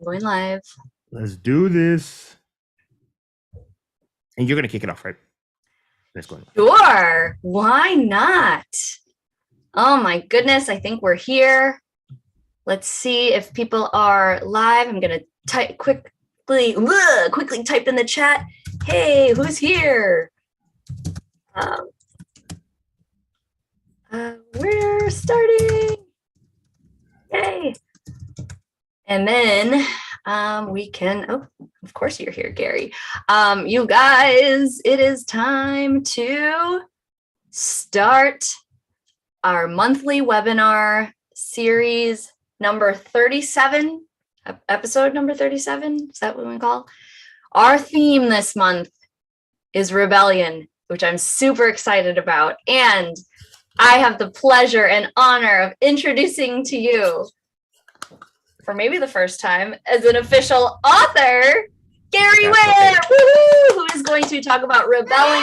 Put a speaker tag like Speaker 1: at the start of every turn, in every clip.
Speaker 1: Going live.
Speaker 2: Let's do this. And you're going to kick it off, right? Let's go.
Speaker 1: Sure. Why not? Oh my goodness. I think we're here. Let's see if people are live. I'm going to quickly type in the chat. Hey, who's here? We're starting. Yay. And then we can, of course you're here, Gary. You guys, it is time to start our monthly webinar series number 37, episode number 37. Is that what we call? Our theme this month is rebellion, which I'm super excited about. And I have the pleasure and honor of introducing to you, for maybe the first time, as an official author, Gary Ware, who is going to talk about rebelling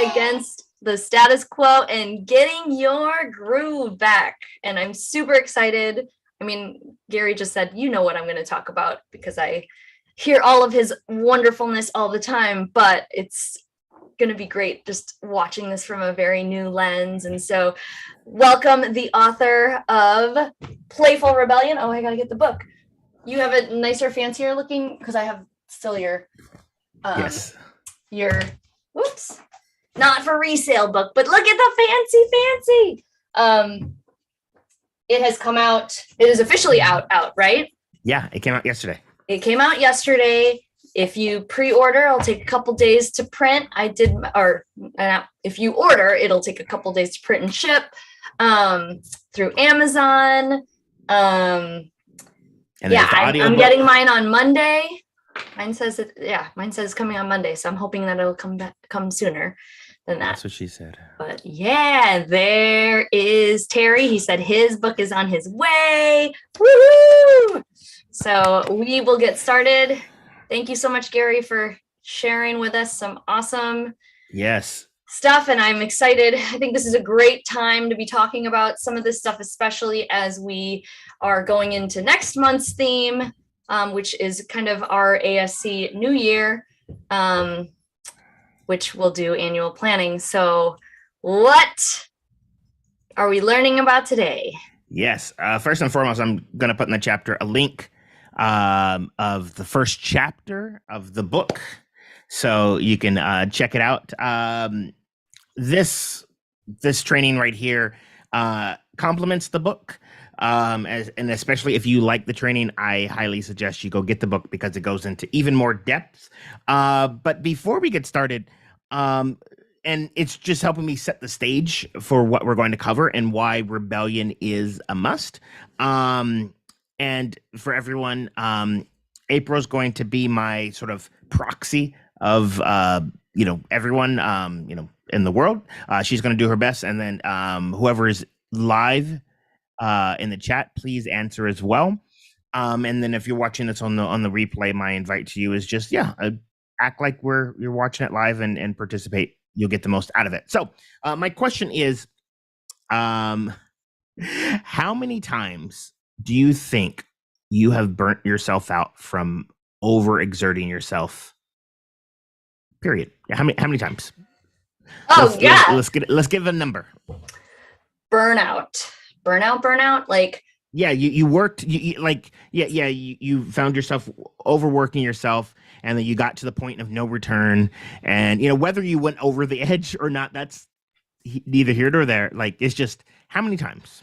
Speaker 1: against the status quo and getting your groove back. And I'm super excited. I mean, Gary just said, you know what I'm going to talk about because I hear all of his wonderfulness all the time, but it's going to be great just watching this from a very new lens. And so welcome the author of Playful Rebellion. Oh, I got to get the book. You have a nicer, fancier looking, because I have still your,
Speaker 2: yes,
Speaker 1: your, whoops, not for resale book, but look at the fancy. It has come out. It is officially out, right?
Speaker 2: Yeah, it came out yesterday.
Speaker 1: It came out yesterday. If you pre-order, it'll take a couple days to print. If you order, it'll take a couple days to print and ship through Amazon. I'm getting mine on Monday. Mine says it's coming on Monday, so I'm hoping that it'll come sooner than that.
Speaker 2: That's what she said.
Speaker 1: But yeah, there is Terry. He said his book is on his way. Woohoo! So we will get started. Thank you so much, Gary, for sharing with us some awesome stuff. And I'm excited. I think this is a great time to be talking about some of this stuff, especially as we are going into next month's theme, which is kind of our ASC New Year, which we'll do annual planning. So what are we learning about today?
Speaker 2: Yes. First and foremost, I'm going to put in the chapter a link of the first chapter of the book, so you can check it out. This training right here complements the book, and especially if you like the training, I highly suggest you go get the book because it goes into even more depth. But before we get started, and it's just helping me set the stage for what we're going to cover and why rebellion is a must. And for everyone, April's going to be my sort of proxy of, everyone, in the world. She's going to do her best. And then whoever is live in the chat, please answer as well. And then if you're watching this on the replay, my invite to you is just, act like you're watching it live and participate. You'll get the most out of it. So my question is, how many times do you think you have burnt yourself out from overexerting yourself? Period. How many times? Let's give a number.
Speaker 1: Burnout. Like,
Speaker 2: yeah, you worked. You found yourself overworking yourself, and then you got to the point of no return. And whether you went over the edge or not, that's neither here nor there. Like, it's just how many times.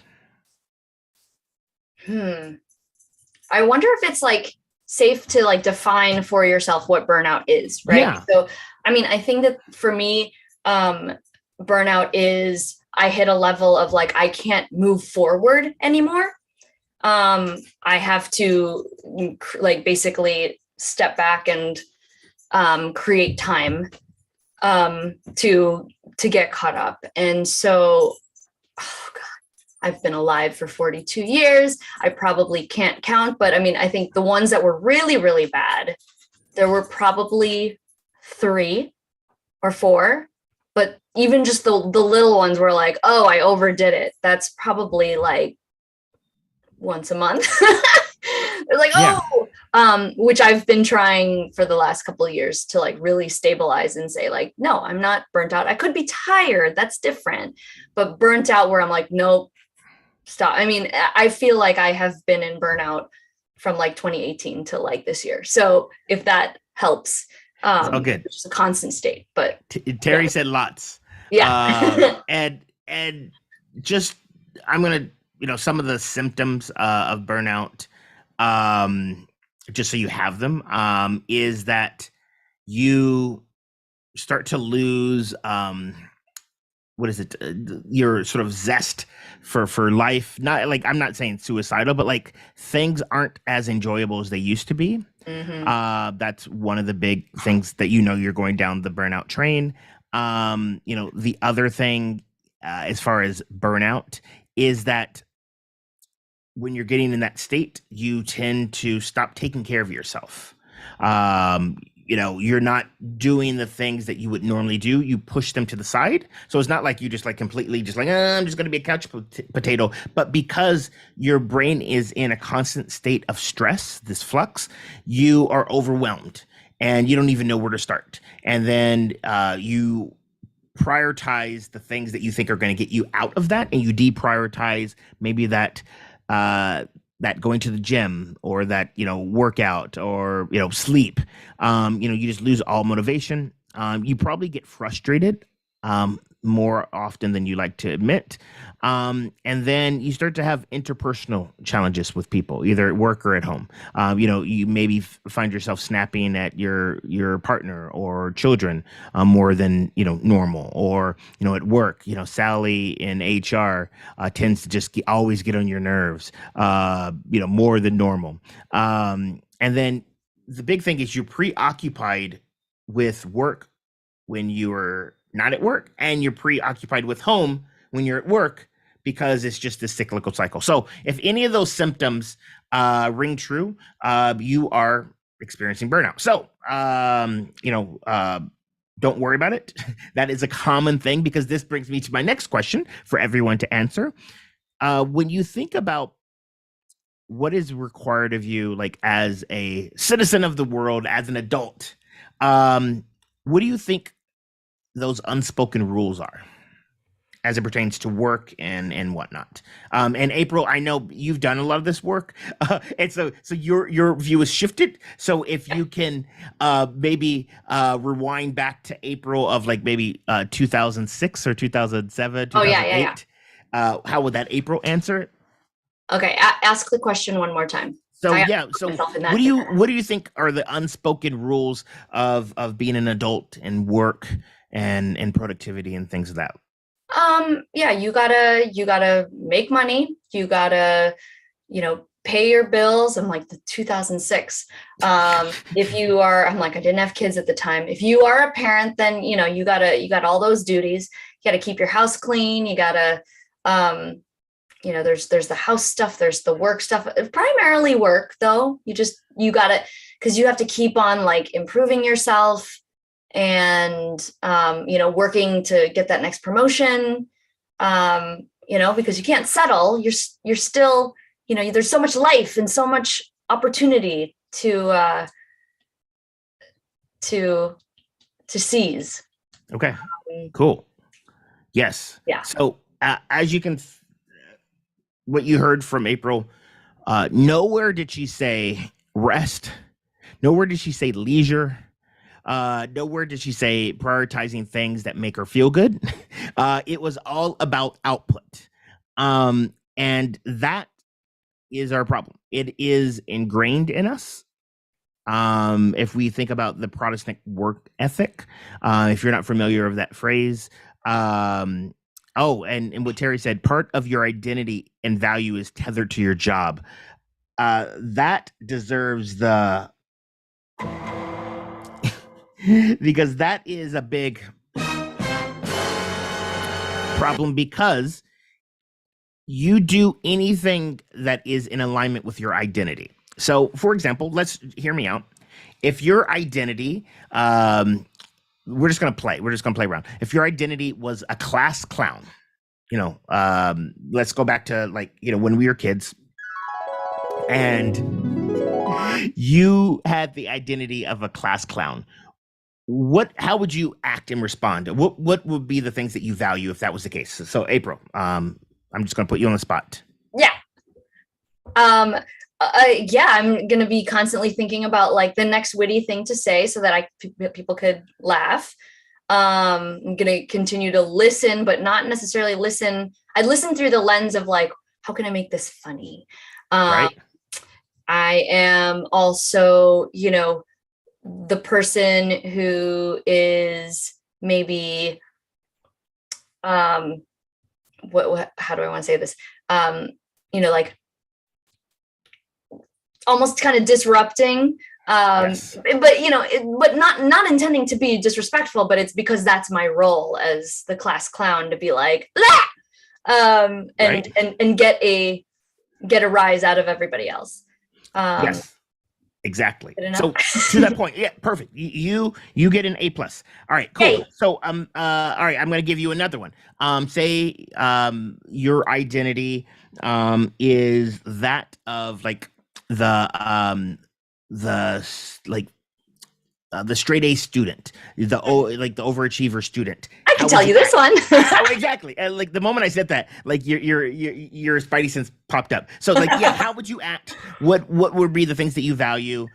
Speaker 1: I wonder if it's like safe to like define for yourself what burnout is, right?
Speaker 2: Yeah.
Speaker 1: So, I mean, I think that for me, burnout is I hit a level of like, I can't move forward anymore. I have to like basically step back and create time to get caught up. And so, I've been alive for 42 years. I probably can't count, but I mean, I think the ones that were really, really bad, there were probably 3 or 4, but even just the little ones were like, oh, I overdid it. That's probably like once a month. They're like, oh, which I've been trying for the last couple of years to like really stabilize and say like, no, I'm not burnt out. I could be tired. That's different. But burnt out where I'm like, nope, stop. I mean, I feel like I have been in burnout from like 2018 to like this year. So if that helps,
Speaker 2: oh, good.
Speaker 1: It's just a constant state. But
Speaker 2: Terry said lots.
Speaker 1: Yeah.
Speaker 2: And just, I'm going to, some of the symptoms of burnout, just so you have them, is that you start to lose, what is it? Your sort of zest for life. Not like, I'm not saying suicidal, but like things aren't as enjoyable as they used to be.
Speaker 1: Mm-hmm.
Speaker 2: That's one of the big things that you're going down the burnout train. The other thing, as far as burnout, is that when you're getting in that state, you tend to stop taking care of yourself. You're not doing the things that you would normally do. You push them to the side. So it's not like you just like completely just like, I'm just going to be a couch potato. But because your brain is in a constant state of stress, this flux, you are overwhelmed and you don't even know where to start. And then you prioritize the things that you think are going to get you out of that. And you deprioritize maybe that going to the gym or that, workout or, sleep. You just lose all motivation. You probably get frustrated more often than you like to admit. And then you start to have interpersonal challenges with people, either at work or at home. You maybe find yourself snapping at your partner or children more than, normal, or, at work, Sally in HR tends to just always get on your nerves, more than normal. And then the big thing is you're preoccupied with work when you're not at work, and you're preoccupied with home when you're at work, because it's just this cyclical cycle. So if any of those symptoms ring true, you are experiencing burnout. So, don't worry about it. That is a common thing, because this brings me to my next question for everyone to answer. When you think about what is required of you, like as a citizen of the world, as an adult, what do you think those unspoken rules are as it pertains to work and whatnot? And Apryl, I know you've done a lot of this work, and so your view is shifted. So if you can maybe rewind back to Apryl of like maybe 2006 or 2007, 2008, how would that Apryl answer it?
Speaker 1: Okay, ask the question one more time.
Speaker 2: So what do you think are the unspoken rules of being an adult and work and productivity and things of that?
Speaker 1: You gotta make money. You gotta, pay your bills. I'm like the 2006. If you are, I'm like, I didn't have kids at the time. If you are a parent, then, you got all those duties. You gotta keep your house clean. You gotta, there's the house stuff, there's the work stuff, primarily work though. You gotta, cause you have to keep on like improving yourself and, working to get that next promotion, because you can't settle. You're still, there's so much life and so much opportunity to seize.
Speaker 2: Okay, cool. Yes.
Speaker 1: Yeah.
Speaker 2: So as you can, what you heard from Apryl, nowhere did she say rest. Nowhere did she say leisure. Nowhere did she say prioritizing things that make her feel good. It was all about output. And that is our problem. It is ingrained in us. If we think about the Protestant work ethic, if you're not familiar with that phrase, and what Terry said, part of your identity and value is tethered to your job. That deserves the because that is a big problem, because you do anything that is in alignment with your identity. So, for example, let's hear me out. If your identity, we're just going to play around. If your identity was a class clown, let's go back to when we were kids. and you had the identity of a class clown. How would you act and respond? What would be the things that you value if that was the case? So Apryl, I'm just going to put you on the spot.
Speaker 1: Yeah. Yeah, I'm gonna be constantly thinking about like the next witty thing to say so that people could laugh. I'm gonna continue to listen, but not necessarily listen. I'd listen through the lens of like, how can I make this funny?
Speaker 2: Right.
Speaker 1: I am also, the person who is maybe, how do I want to say this? Like almost kind of disrupting, yes. But not intending to be disrespectful, but it's because that's my role as the class clown, to be like, and get a rise out of everybody else.
Speaker 2: Yes, exactly. So to that point, yeah, perfect. You get an A+. All right, cool. Hey. So all right, I'm going to give you another one. Say your identity is that of like the straight A student, the overachiever student.
Speaker 1: I can tell you this one.
Speaker 2: Oh, exactly. Like the moment I said that, like your spidey sense popped up. So like, yeah, how would you act? What would be the things that you value?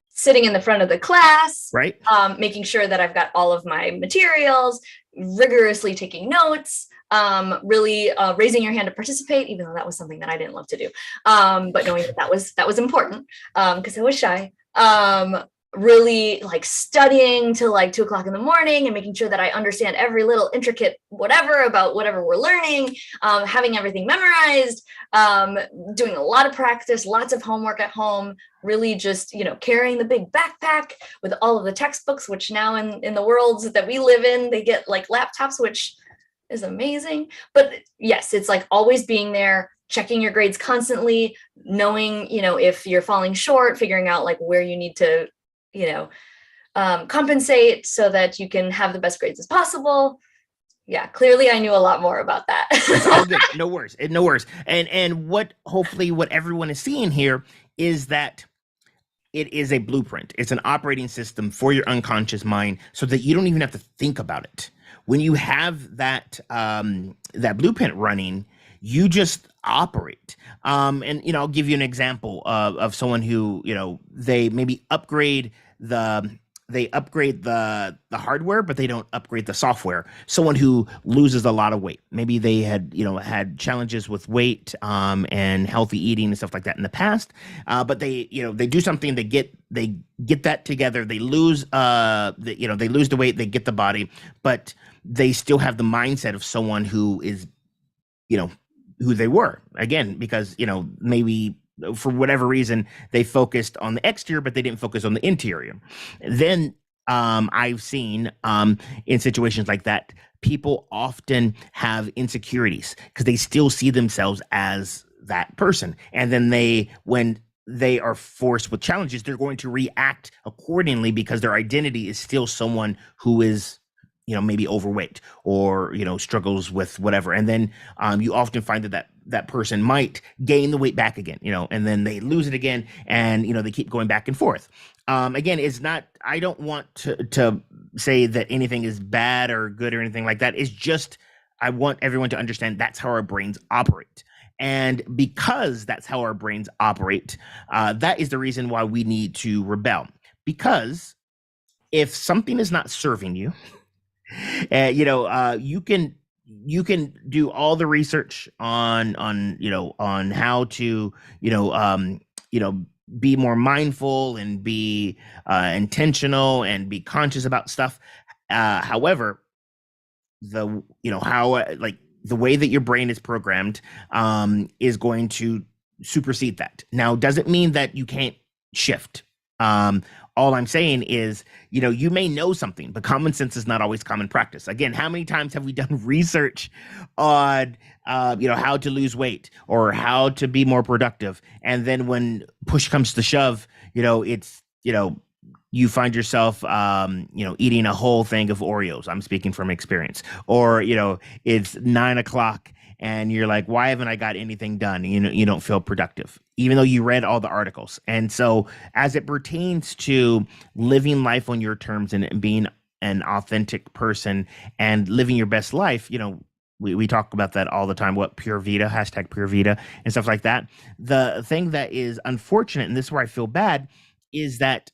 Speaker 1: Sitting in the front of the class,
Speaker 2: right?
Speaker 1: Making sure that I've got all of my materials, rigorously taking notes, really raising your hand to participate, even though that was something that I didn't love to do. But knowing that was important, because I was shy. Really like studying till like 2 o'clock in the morning and making sure that I understand every little intricate whatever about whatever we're learning, having everything memorized, doing a lot of practice, lots of homework at home, really just, carrying the big backpack with all of the textbooks, which now in the worlds that we live in, they get like laptops, which is amazing. But yes, it's like always being there, checking your grades constantly, knowing, if you're falling short, figuring out like where you need to, compensate so that you can have the best grades as possible. Yeah, clearly I knew a lot more about that.
Speaker 2: It's all good. No worries. No worries. And hopefully what everyone is seeing here is that it is a blueprint. It's an operating system for your unconscious mind so that you don't even have to think about it. When you have that blueprint running, you just operate. And I'll give you an example of someone who, they maybe upgrade the hardware, but they don't upgrade the software. Someone who loses a lot of weight. Maybe they had challenges with weight and healthy eating and stuff like that in the past. But they do something, they get that together. They lose they lose the weight, they get the body, but they still have the mindset of someone who is, who they were, again, because, maybe for whatever reason they focused on the exterior, but they didn't focus on the interior. Then I've seen in situations like that, people often have insecurities because they still see themselves as that person. And then when they are forced with challenges, they're going to react accordingly because their identity is still someone who is, maybe overweight or, struggles with whatever. And then you often find that person might gain the weight back again, and then they lose it again. And, they keep going back and forth. Again, I don't want to say that anything is bad or good or anything like that. It's just, I want everyone to understand that's how our brains operate. And because that's how our brains operate, that is the reason why we need to rebel. Because if something is not serving you, you can do all the research on how to be more mindful and be intentional and be conscious about stuff. However, the way that your brain is programmed is going to supersede that. Now, doesn't mean that you can't shift. All I'm saying is, you may know something, but common sense is not always common practice. Again, how many times have we done research on, how to lose weight or how to be more productive? And then when push comes to shove, it's, you find yourself, eating a whole thing of Oreos. I'm speaking from experience. Or, it's 9 o'clock and you're like, why haven't I got anything done? You don't feel productive, even though you read all the articles. And so as it pertains to living life on your terms and being an authentic person and living your best life, we talk about that all the time. What Pure Vita, hashtag Pure Vita, and stuff like that. The thing that is unfortunate, and this is where I feel bad, is that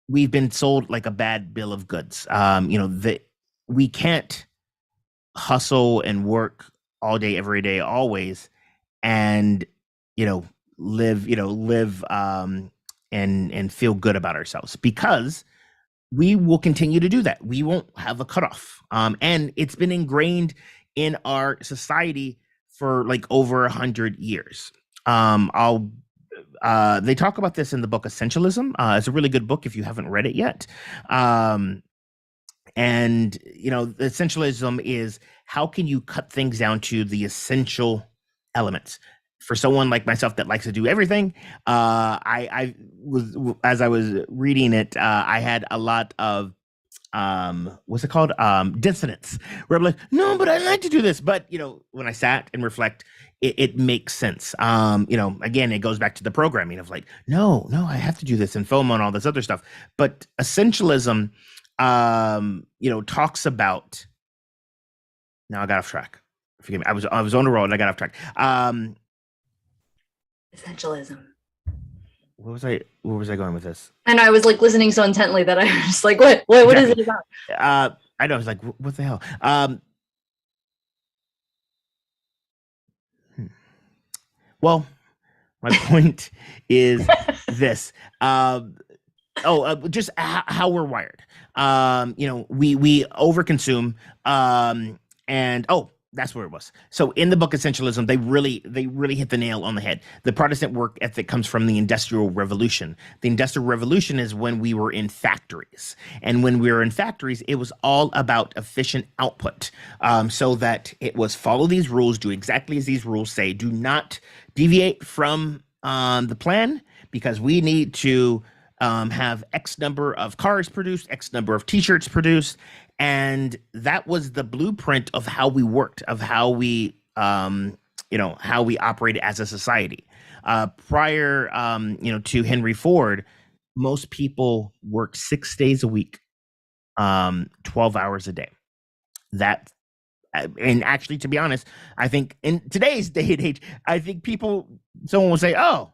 Speaker 2: we've been sold like a bad bill of goods. That we can't hustle and work all day, every day, always, and live and feel good about ourselves, because we will continue to do that. We won't have a cutoff. And it's been ingrained in our society for like over 100 years. They talk about this in the book Essentialism. It's a really good book if you haven't read it yet. And the essentialism is, how can you cut things down to the essential elements? For someone like myself that likes to do everything, I was, as I was reading it, I had a lot of what's it called, dissonance, where I'm like, no, but I like to do this. But when I sat and reflect, it makes sense. Again, it goes back to the programming of like, no, I have to do this, and FOMO and all this other stuff. But essentialism talks about, now I got off track, forgive me, I was on the road and I got off track.
Speaker 1: Essentialism.
Speaker 2: Where was I going with this?
Speaker 1: And I was like listening so intently that I was just like, what exactly. Is it about?
Speaker 2: I know, I was like, what the hell? Well, my point is this. Just how we're wired. We overconsume, and that's where it was. So in the book Essentialism, they really hit the nail on the head. The Protestant work ethic comes from the Industrial Revolution. The Industrial Revolution is when we were in factories. And when we were in factories, it was all about efficient output. So that it was follow these rules, do exactly as these rules say, do not deviate from the plan, because we need to have X number of cars produced, X number of t-shirts produced. And that was the blueprint of how we worked, of how we, how we operated as a society. Prior, to Henry Ford, most people worked 6 days a week, 12 hours a day. That, and actually, to be honest, I think in today's day and age, I think someone will say, oh,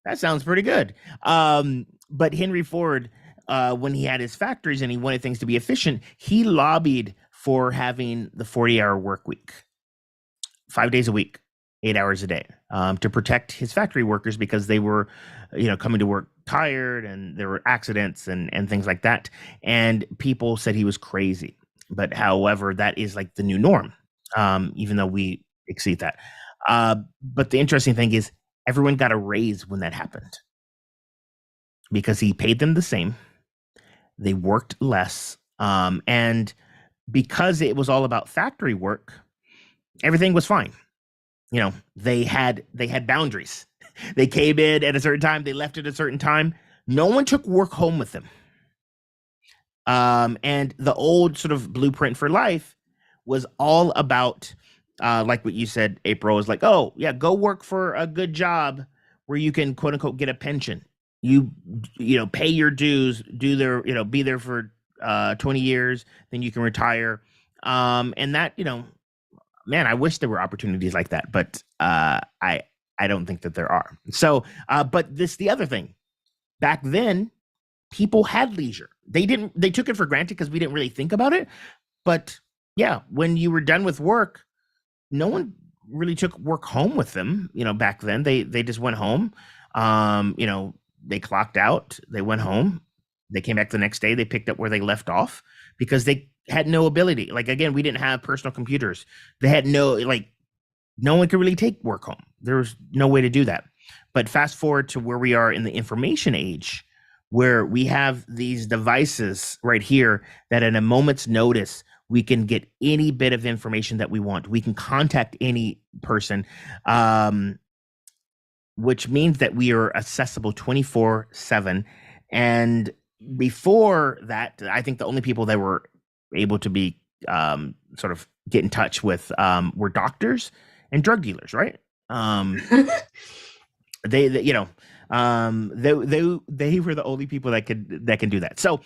Speaker 2: that sounds pretty good. But Henry Ford, when he had his factories and he wanted things to be efficient, he lobbied for having the 40-hour work week, 5 days a week, 8 hours a day, to protect his factory workers, because they were, coming to work tired, and there were accidents and things like that. And people said he was crazy. But however, that is like the new norm, even though we exceed that. But the interesting thing is, everyone got a raise when that happened, because he paid them the same. They worked less. And because it was all about factory work, everything was fine. They had boundaries. They came in at a certain time, they left at a certain time. No one took work home with them. And the old sort of blueprint for life was all about, like what you said, Apryl, is like, oh yeah, go work for a good job where you can, quote unquote, get a pension. You pay your dues, be there for 20 years, then you can retire. And that, man, I wish there were opportunities like that, but I don't think that there are. So, but the other thing, back then, people had leisure. They took it for granted because we didn't really think about it. But yeah, when you were done with work, no one really took work home with them. Back then they just went home. They clocked out, they went home, they came back the next day, they picked up where they left off, because they had no ability. Like, again, we didn't have personal computers. They had no one could really take work home. There was no way to do that. But fast forward to where we are in the information age, where we have these devices right here that at a moment's notice, we can get any bit of information that we want. We can contact any person, which means that we are accessible 24/7. And before that, I think the only people that were able to be sort of get in touch with were doctors and drug dealers, right? They you know, they were the only people that can do that. So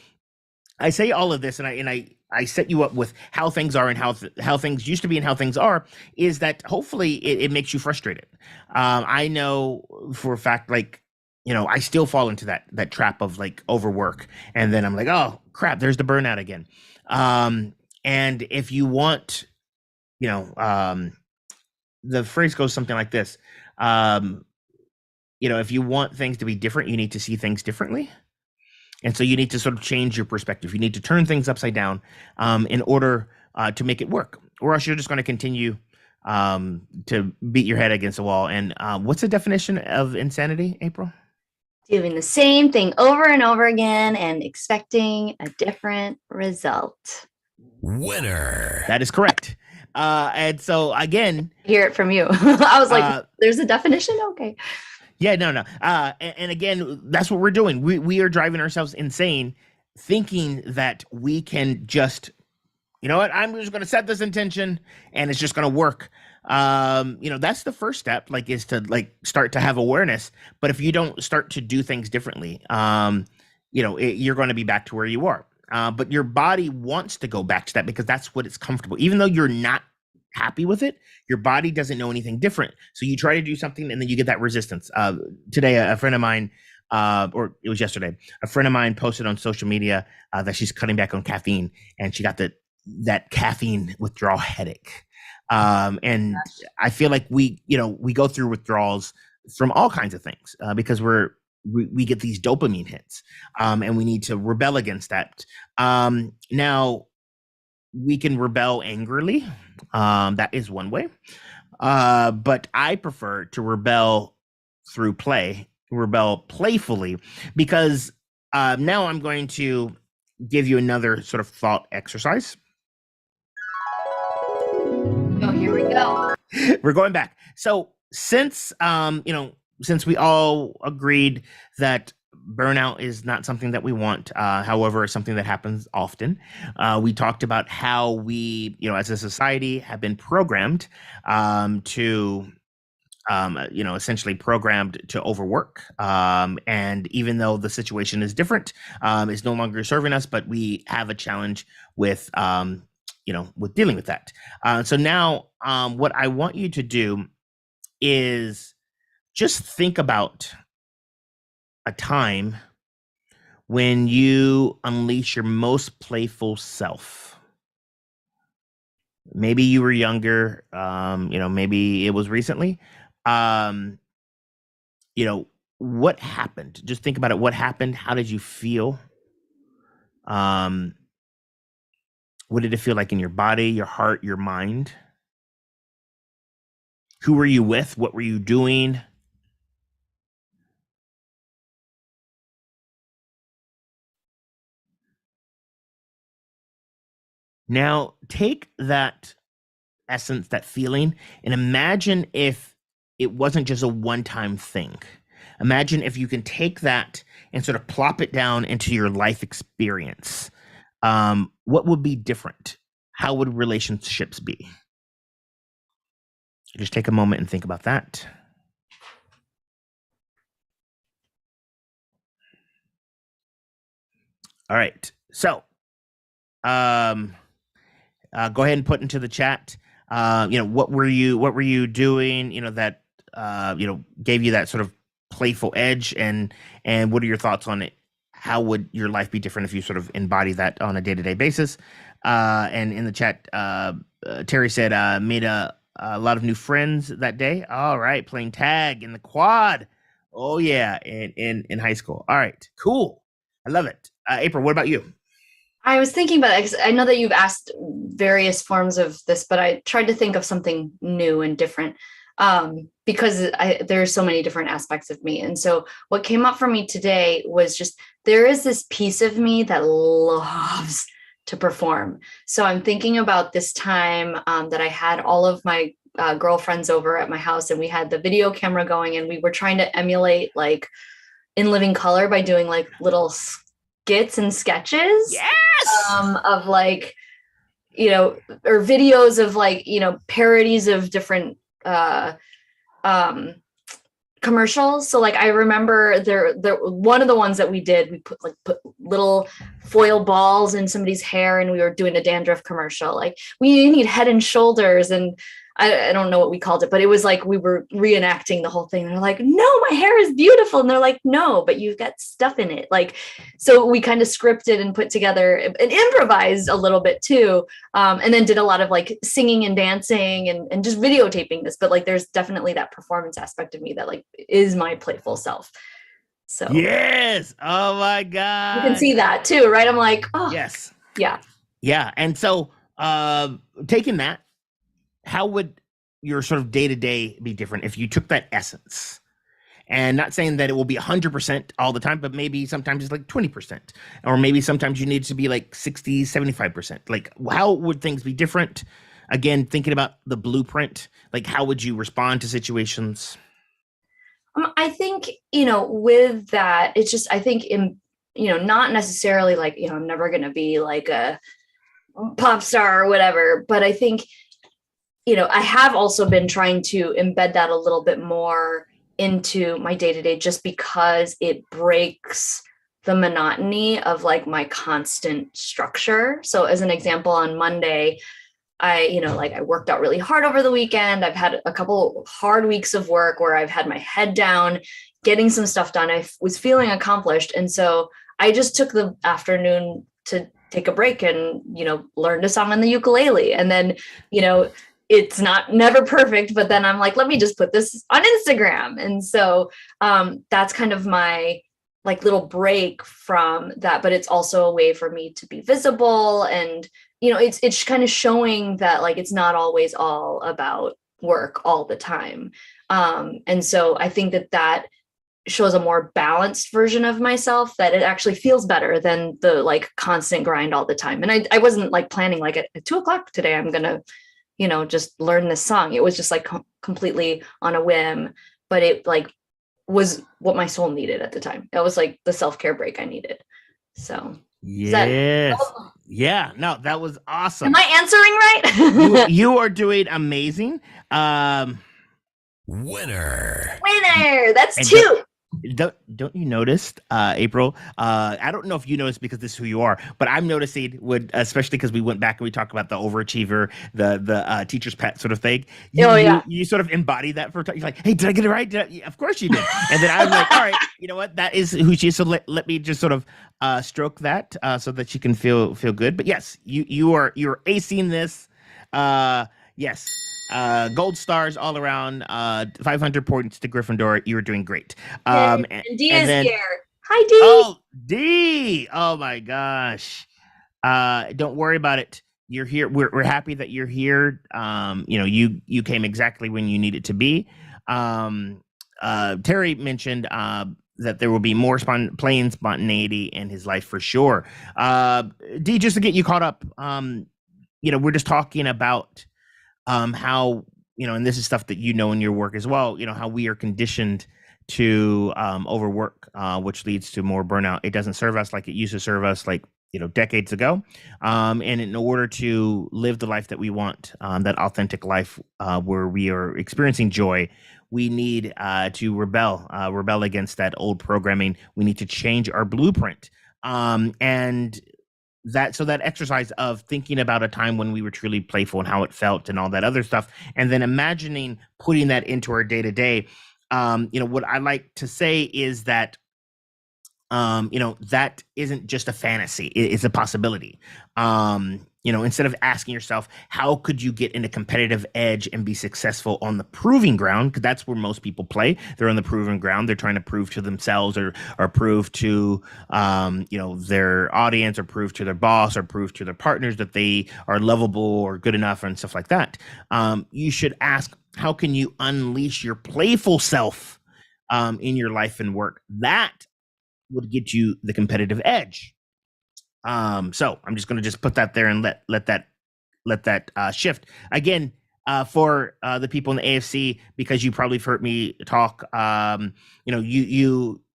Speaker 2: I say all of this, and I set you up with how things are and how things used to be and how things are, is that hopefully it makes you frustrated. I know for a fact, like, I still fall into that trap of like overwork, and then I'm like, oh crap, there's the burnout again. And if you want, the phrase goes something like this. If you want things to be different, you need to see things differently. And so you need to sort of change your perspective. You need to turn things upside down in order to make it work, or else you're just going to continue to beat your head against the wall. And what's the definition of insanity, Apryl?
Speaker 1: Doing the same thing over and over again and expecting a different result.
Speaker 3: Winner.
Speaker 2: That is correct. And so again,
Speaker 1: hear it from you. I was like, there's a definition? Okay.
Speaker 2: Yeah, no. And again, that's what we're doing. We are driving ourselves insane, thinking that we can just, I'm just going to set this intention and it's just going to work. That's the first step, is to start to have awareness. But if you don't start to do things differently, you're going to be back to where you are. But your body wants to go back to that because that's what it's comfortable. Even though you're not happy with it, your body doesn't know anything different. So you try to do something and then you get that resistance. Today, a friend of mine, or it was yesterday, a friend of mine posted on social media that she's cutting back on caffeine, and she got that caffeine withdrawal headache. And I feel like we go through withdrawals from all kinds of things because we get these dopamine hits, and we need to rebel against that. Now, we can rebel angrily. That is one way. But I prefer to rebel through rebel playfully, because now I'm going to give you another sort of thought exercise.
Speaker 1: Oh, here we go.
Speaker 2: We're going back. So since we all agreed that burnout is not something that we want, however, it's something that happens often. We talked about how we, as a society, have been programmed to, essentially programmed to overwork. And even though the situation is different, it's no longer serving us, but we have a challenge with, with dealing with that. So now, what I want you to do is just think about a time when you unleash your most playful self. Maybe you were younger, maybe it was recently. What happened? Just think about it. What happened? How did you feel? What did it feel like in your body, your heart, your mind? Who were you with? What were you doing? Now, take that essence, that feeling, and imagine if it wasn't just a one-time thing. Imagine if you can take that and sort of plop it down into your life experience. What would be different? How would relationships be? Just take a moment and think about that. All right. So, go ahead and put into the chat, what were you doing, that, gave you that sort of playful edge, and what are your thoughts on it? How would your life be different if you sort of embody that on a day-to-day basis? And in the chat, Terry said, made a lot of new friends that day. All right. Playing tag in the quad. Oh yeah. In high school. All right, cool. I love it. Apryl, what about you?
Speaker 1: I was thinking about it, 'cause I know that you've asked various forms of this, but I tried to think of something new and different, because there are so many different aspects of me. And so what came up for me today was just, there is this piece of me that loves to perform. So I'm thinking about this time that I had all of my girlfriends over at my house, and we had the video camera going, and we were trying to emulate In Living Color by doing little skits and sketches.
Speaker 2: Yes.
Speaker 1: Of or videos of like, parodies of different um commercials. So like I remember there one of the ones that we did, we put little foil balls in somebody's hair and we were doing a dandruff commercial. Like we need Head and Shoulders, and I don't know what we called it, but it was like we were reenacting the whole thing. They're like, no, my hair is beautiful. And they're like, no, but you've got stuff in it. Like, so we kind of scripted and put together and improvised a little bit too. And then did a lot of like singing and dancing and just videotaping this. But like, there's definitely that performance aspect of me that like is my playful self. So
Speaker 2: yes. Oh my God.
Speaker 1: you can see that too, right? I'm like, oh,
Speaker 2: yes.
Speaker 1: Yeah.
Speaker 2: Yeah. And so taking that, how would your sort of day-to-day be different if you took that essence? And not saying that it will be 100% all the time, but maybe sometimes it's like 20%, or maybe sometimes you need to be like 60, 75%. Like, how would things be different? Again, thinking about the blueprint, like how would you respond to situations?
Speaker 1: I think, with that, it's just, I think not necessarily like, I'm never going to be like a pop star or whatever, but I think, I have also been trying to embed that a little bit more into my day-to-day, just because it breaks the monotony of like my constant structure. So as an example, on Monday, I worked out really hard over the weekend. I've had a couple hard weeks of work where I've had my head down, getting some stuff done. I was feeling accomplished. And so I just took the afternoon to take a break and, learned a song on the ukulele. And then, it's never perfect, but then I'm like, let me just put this on Instagram. And so that's kind of my like little break from that, but it's also a way for me to be visible. And, it's kind of showing that like, it's not always all about work all the time. And so I think that shows a more balanced version of myself, that it actually feels better than the like constant grind all the time. And I wasn't like planning like at 2:00 today, I'm going to, just learn this song. It was just like completely on a whim, but it like was what my soul needed at the time. It was like the self-care break I needed. So
Speaker 2: yes. Yeah, no, that was awesome.
Speaker 1: Am I answering right?
Speaker 2: you are doing amazing.
Speaker 3: Winner.
Speaker 1: That's two.
Speaker 2: Don't you notice, Apryl? I don't know if you noticed because this is who you are, but I'm noticing especially because we went back and we talked about the overachiever, the teacher's pet sort of thing. You sort of embody that for a time. You're like, hey, did I get it right? Of course you did. And then I was like, all right, you know what? That is who she is. So let me just sort of stroke that so that she can feel good. But yes, you're acing this. Yes. Gold stars all around, 500 points to Gryffindor. You were doing great.
Speaker 1: And D is here. Hi, D.
Speaker 2: Oh, D. Oh my gosh. Don't worry about it. You're here. We're happy that you're here. You came exactly when you needed to be. Terry mentioned that there will be more playing spontaneity in his life for sure. D, just to get you caught up, we're just talking about how, and this is stuff that in your work as well, how we are conditioned to overwork, which leads to more burnout. It doesn't serve us like it used to serve us like, decades ago. And in order to live the life that we want, that authentic life where we are experiencing joy, we need to rebel against that old programming. We need to change our blueprint. And that exercise of thinking about a time when we were truly playful and how it felt and all that other stuff, and then imagining putting that into our day to day. What I like to say is that, that isn't just a fantasy; it's a possibility. Instead of asking yourself, how could you get in a competitive edge and be successful on the proving ground? Because that's where most people play. They're on the proving ground. They're trying to prove to themselves or prove to, their audience, or prove to their boss, or prove to their partners that they are lovable or good enough and stuff like that. You should ask, how can you unleash your playful self in your life and work? That would get you the competitive edge. So I'm just going to put that there and let that shift again. for the people in the ASC, because you probably have heard me talk,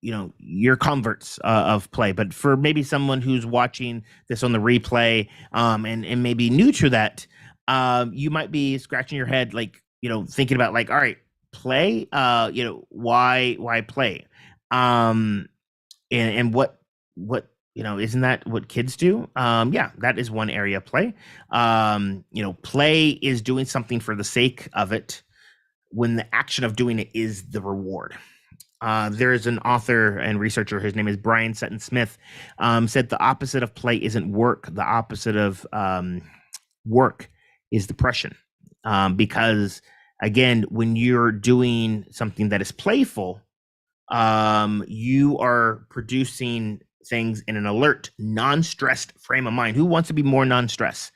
Speaker 2: you're converts of play, but for maybe someone who's watching this on the replay, and maybe new to that, you might be scratching your head, like, thinking about, like, all right, play, why play? And what isn't that what kids do? Yeah, that is one area of play. Play is doing something for the sake of it, when the action of doing it is the reward. There is an author and researcher, his name is Brian Sutton Smith, said the opposite of play isn't work. The opposite of work is depression. Because, again, when you're doing something that is playful, you are producing things in an alert, non-stressed frame of mind. Who wants to be more non-stress?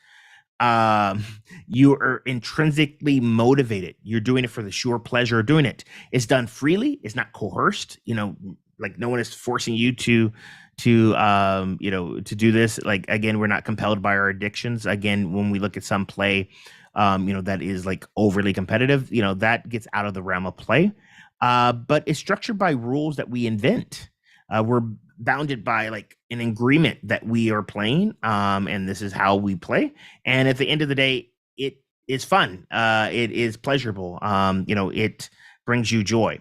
Speaker 2: You are intrinsically motivated. You're doing it for the sure pleasure of doing it. It's done freely. It's not coerced. Like, no one is forcing you to do this. Like, again, we're not compelled by our addictions. Again, when we look at some play, that is like overly competitive, that gets out of the realm of play. But it's structured by rules that we invent. We're bounded by, like, an agreement that we are playing, and this is how we play. And at the end of the day, it is fun. It is pleasurable. It brings you joy.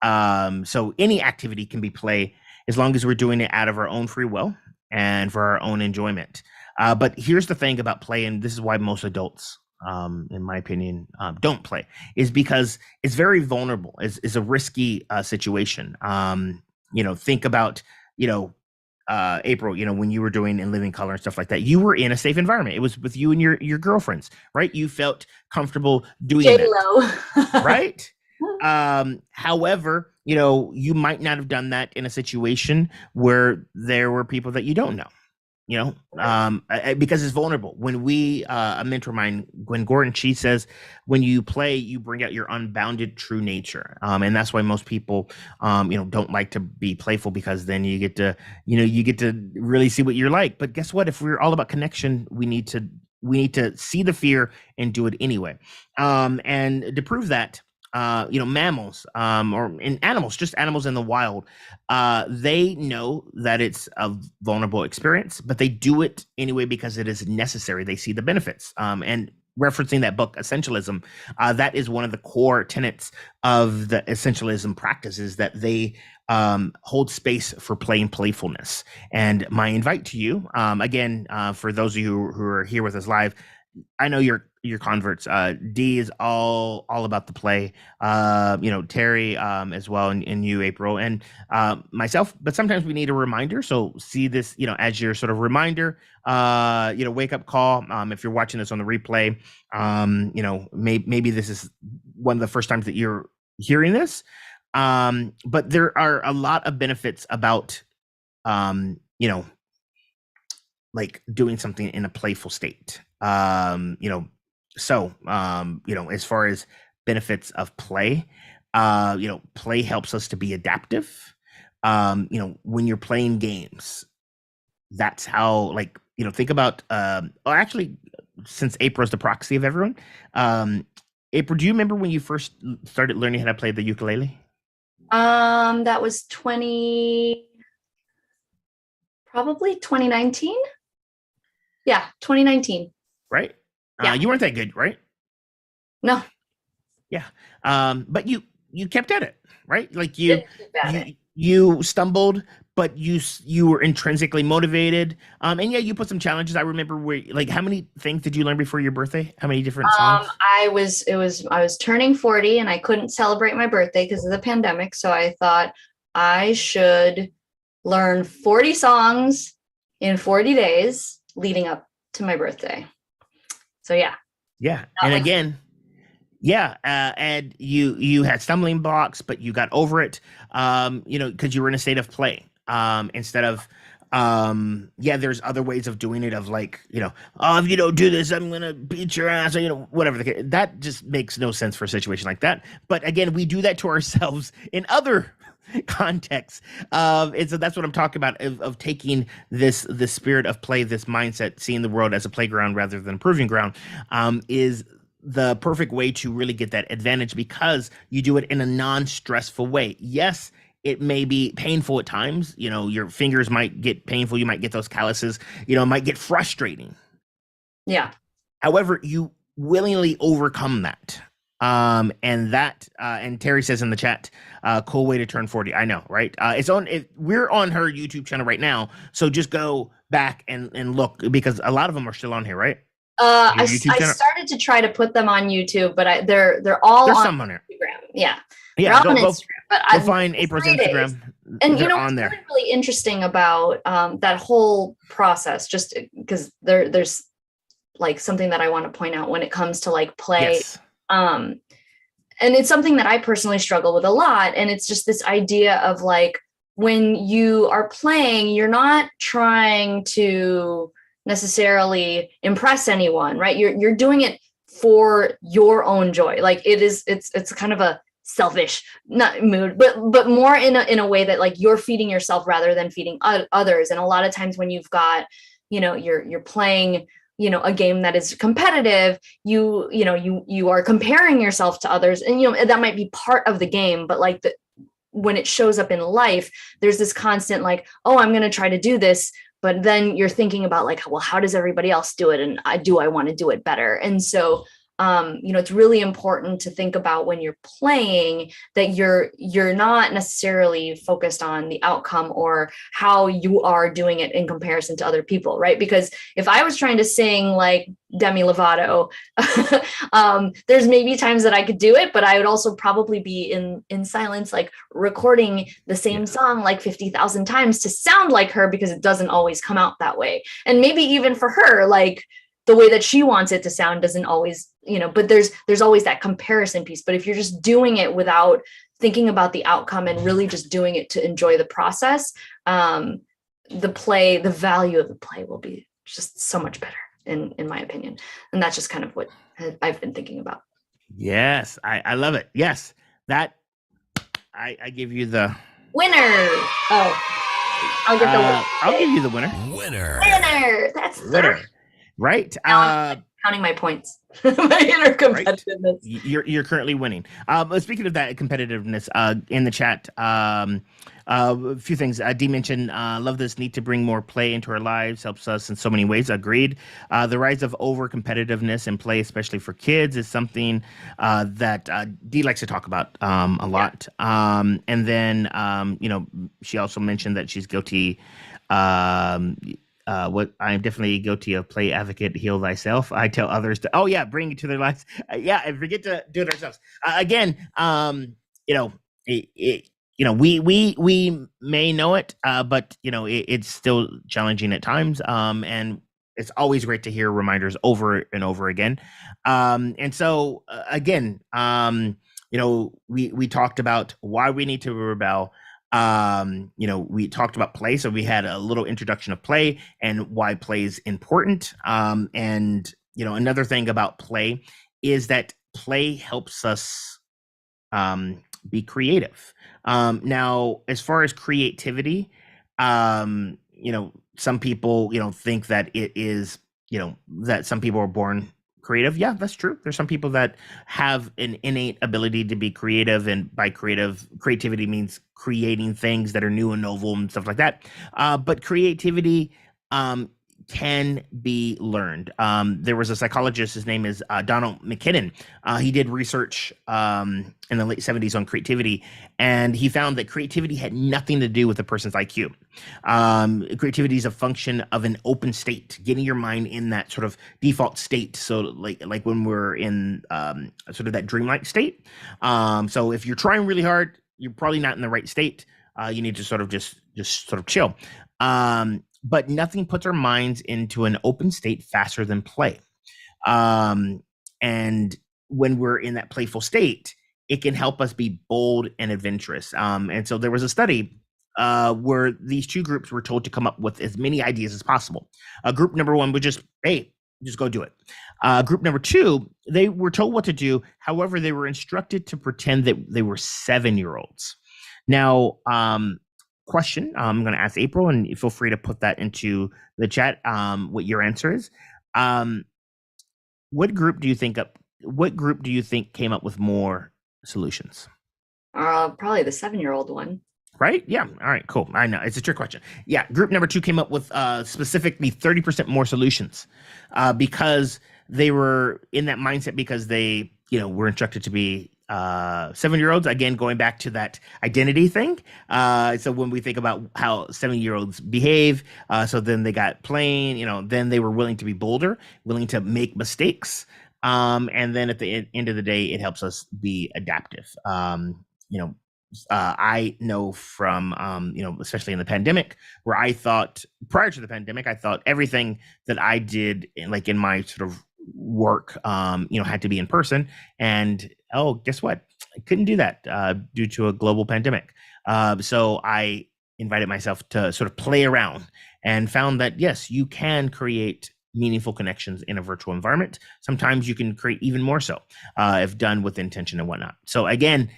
Speaker 2: So any activity can be play, as long as we're doing it out of our own free will and for our own enjoyment. But here's the thing about play, and this is why most adults, in my opinion, don't play, is because it's very vulnerable. It's a risky situation. Think about, Apryl, when you were doing In Living Color and stuff like that, you were in a safe environment. It was with you and your girlfriends, right? You felt comfortable doing
Speaker 1: J-Lo.
Speaker 2: that, right? However, you might not have done that in a situation where there were people that you don't know. Because it's vulnerable. When a mentor of mine, Gwen Gordon, she says, when you play, you bring out your unbounded true nature. And that's why most people, don't like to be playful, because then you get to really see what you're like. But guess what? If we're all about connection, we need to see the fear and do it anyway. And to prove that, mammals, or in animals, just animals in the wild, they know that it's a vulnerable experience, but they do it anyway because it is necessary. They see the benefits. And referencing that book, Essentialism, that is one of the core tenets of the Essentialism practice, is that they hold space for play and playfulness. And my invite to you, again, for those of you who are here with us live, I know you're converts. D is all about the play. Terry, as well, and you, Apryl, and myself. But sometimes we need a reminder. So see this, as your sort of reminder. Wake up call. If you're watching this on the replay, maybe this is one of the first times that you're hearing this. But there are a lot of benefits about, like doing something in a playful state. As far as benefits of play, play helps us to be adaptive. When you're playing games, that's how, think about, actually, since April's the proxy of everyone, Apryl, do you remember when you first started learning how to play the ukulele?
Speaker 1: That was probably 2019. Yeah, 2019.
Speaker 2: Right?
Speaker 1: Yeah.
Speaker 2: You weren't that good, right?
Speaker 1: No.
Speaker 2: Yeah. But you kept at it, right? Like you stumbled, but you were intrinsically motivated. And yeah, you put some challenges. I remember how many things did you learn before your birthday? How many different songs?
Speaker 1: I was turning 40 and I couldn't celebrate my birthday because of the pandemic. So I thought I should learn 40 songs in 40 days leading up to my birthday. So yeah.
Speaker 2: And again, and you had stumbling blocks, but you got over it, because you were in a state of play, instead of, there's other ways of doing it, of if you don't do this, I'm going to beat your ass, or, whatever. That just makes no sense for a situation like that. But again, we do that to ourselves in other context, and so that's what I'm talking about, of taking this spirit of play, this mindset, seeing the world as a playground rather than a proving ground, is the perfect way to really get that advantage because you do it in a non-stressful way. Yes, it may be painful at times. You know, your fingers might get painful. You might get those calluses. You know, it might get frustrating.
Speaker 1: Yeah.
Speaker 2: However, you willingly overcome that. And Terry says in the chat, cool way to turn 40. I know, right? We're on her YouTube channel right now. So just go back and look because a lot of them are still on here, right?
Speaker 1: I started to try to put them on YouTube, but they're all
Speaker 2: There's
Speaker 1: on
Speaker 2: some on here.
Speaker 1: Instagram. Yeah.
Speaker 2: Yeah,
Speaker 1: they're all on Instagram. But
Speaker 2: I'll find April's Instagram.
Speaker 1: And you know
Speaker 2: what's
Speaker 1: really, really interesting about that whole process, just because there's like something that I want to point out when it comes to like play.
Speaker 2: Yes.
Speaker 1: And it's something that I personally struggle with a lot. And it's just this idea of like, when you are playing, you're not trying to necessarily impress anyone, right? You're doing it for your own joy. Like it's kind of a selfish not mood, but more in a way that like you're feeding yourself rather than feeding others. And a lot of times when you've got, you know, you're playing, you know, a game that is competitive, you are comparing yourself to others, and you know that might be part of the game, but like when it shows up in life, there's this constant like, oh, I'm going to try to do this, but then you're thinking about like, well, how does everybody else do it, and I want to do it better. And so you know, it's really important to think about when you're playing that you're not necessarily focused on the outcome or how you are doing it in comparison to other people, right? Because if I was trying to sing like Demi Lovato, there's maybe times that I could do it, but I would also probably be in silence, like recording the same song like 50,000 times to sound like her, because it doesn't always come out that way. And maybe even for her, like the way that she wants it to sound doesn't always, you know, but there's always that comparison piece. But if you're just doing it without thinking about the outcome and really just doing it to enjoy the process, the value of the play will be just so much better in my opinion. And that's just kind of what I've been thinking about.
Speaker 2: Yes, I love it. Yes, that I give you the
Speaker 1: winner. Oh, I'll get the winner.
Speaker 2: I'll give you the winner.
Speaker 1: Winner. That's
Speaker 2: winner. Right.
Speaker 1: Counting my points. My inner competitiveness.
Speaker 2: Right? You're currently winning. Speaking of that competitiveness, in the chat, a few things. Dee mentioned, love this, need to bring more play into our lives, helps us in so many ways. Agreed. The rise of over competitiveness in play, especially for kids, is something that Dee likes to talk about a lot. And then, you know, she also mentioned that she's guilty. What I'm definitely guilty of. Play advocate, heal thyself. I tell others to, bring it to their lives. And forget to do it ourselves. Again, you know, we may know it, but you know, it's still challenging at times. And it's always great to hear reminders over and over again. And so again, you know, we talked about why we need to rebel. You know, we talked about play, so we had a little introduction of play and why play is important. And you know, another thing about play is that play helps us be creative. Now, as far as creativity, you know, some people, you know, think that it is, you know, that some people are born creative. Yeah, that's true. There's some people that have an innate ability to be creative, and by creativity means creating things that are new and novel and stuff like that. But creativity can be learned. There was a psychologist, his name is Donald McKinnon. He did research in the late 70s on creativity, and he found that creativity had nothing to do with a person's IQ. Creativity is a function of an open state, getting your mind in that sort of default state. So like when we're in sort of that dreamlike state. So if you're trying really hard, you're probably not in the right state. You need to sort of just sort of chill. But nothing puts our minds into an open state faster than play. And when we're in that playful state, it can help us be bold and adventurous. And so there was a study where these two groups were told to come up with as many ideas as possible. Group number one would just go do it. Group number two, they were told what to do. However, they were instructed to pretend that they were 7-year-olds. Now, question, I'm going to ask Apryl, and feel free to put that into the chat, what your answer is. What group do you think what group do you think came up with more solutions?
Speaker 1: Probably the 7-year-old one.
Speaker 2: Right? Yeah. All right, cool. I know it's a trick question. Yeah. Group number 2 came up with specifically 30% more solutions because they were in that mindset because they, were instructed to be 7-year-olds. Again, going back to that identity thing. So when we think about how 7-year-olds behave, so then they got plain, then they were willing to be bolder, willing to make mistakes. And then at the end of the day, it helps us be adaptive. I know from, especially in the pandemic, where I thought prior to the pandemic, I thought everything that I did in my sort of work, had to be in person. And guess what? I couldn't do that due to a global pandemic. So I invited myself to sort of play around and found that, yes, you can create meaningful connections in a virtual environment. Sometimes you can create even more so if done with intention and whatnot. So again,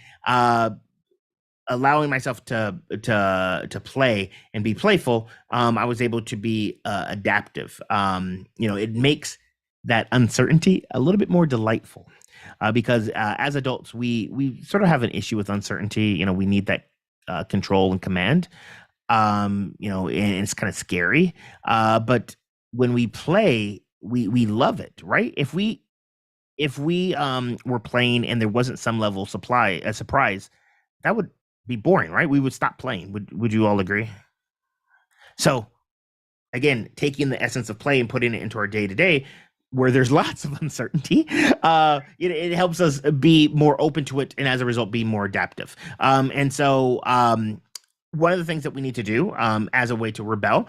Speaker 2: allowing myself to play and be playful, I was able to be adaptive. It makes that uncertainty a little bit more delightful because as adults, we sort of have an issue with uncertainty. We need that control and command. And it's kind of scary. But when we play, we love it, right? If we were playing and there wasn't some level of surprise, that would be boring, right? We would stop playing. Would you all agree? So again, taking the essence of play and putting it into our day-to-day where there's lots of uncertainty, it helps us be more open to it and as a result be more adaptive. And so one of the things that we need to do as a way to rebel